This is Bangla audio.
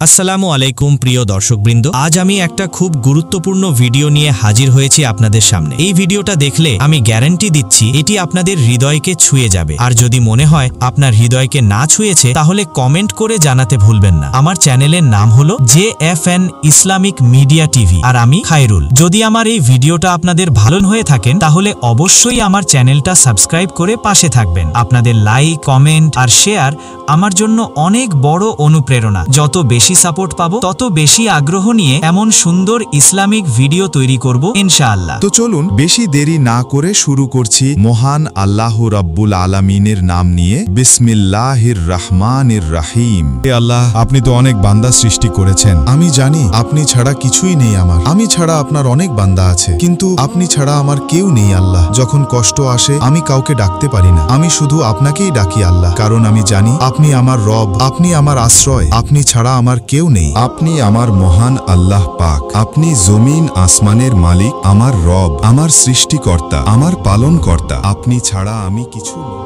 আসসালামু আলাইকুম প্রিয় দর্শকবৃন্দ, আজ আমি একটা খুব গুরুত্বপূর্ণ ভিডিও নিয়ে হাজির হয়েছি আপনাদের সামনে। এই ভিডিওটা দেখলে আমি গ্যারান্টি দিচ্ছি এটি আপনাদের হৃদয়কে ছুঁয়ে যাবে। আর যদি মনে হয় আপনার হৃদয়কে না ছুঁয়েছে তাহলে কমেন্ট করে জানাতে ভুলবেন না। আমার চ্যানেলের নাম হলো JFN ইসলামিক মিডিয়া টিভি আর আমি খায়রুল। যদি আমার এই ভিডিওটা আপনাদের ভালো হয়ে থাকেন তাহলে অবশ্যই আমার চ্যানেলটা সাবস্ক্রাইব করে পাশে থাকবেন। আপনাদের লাইক, কমেন্ট আর শেয়ার আমার জন্য অনেক বড় অনুপ্রেরণা। যত বেশি সাপোর্ট পাবো তত বেশি আগ্রহ নিয়ে এমন সুন্দর ইসলামিক ভিডিও তৈরি করব ইনশাআল্লাহ। তো চলুন বেশি দেরি না করে শুরু করছি মহান আল্লাহ রাব্বুল আলামিনের নাম নিয়ে। বিসমিল্লাহির রহমানির রহিম। হে আল্লাহ, আপনি তো অনেক বান্দা সৃষ্টি করেছেন। আমি জানি আপনি ছাড়া কিছুই নেই আমার। আমি ছাড়া আপনার অনেক বান্দা আছে, কিন্তু আপনি ছাড়া আমার কেউ নেই আল্লাহ। যখন কষ্ট আসে আমি কাউকে ডাকতে পারি না, আমি শুধু আপনাকেই ডাকি আল্লাহ, কারণ আমি জানি আপনি আমার রব, আপনি আমার আশ্রয়, আপনি ছাড়া আমার কেউ নেই। আপনি আমার মহান আল্লাহ পাক, আপনি জমিন আসমানের মালিক, আমার রব, আমার সৃষ্টিকর্তা, আমার পালনকর্তা। আপনি ছাড়া আমি কিছু নই।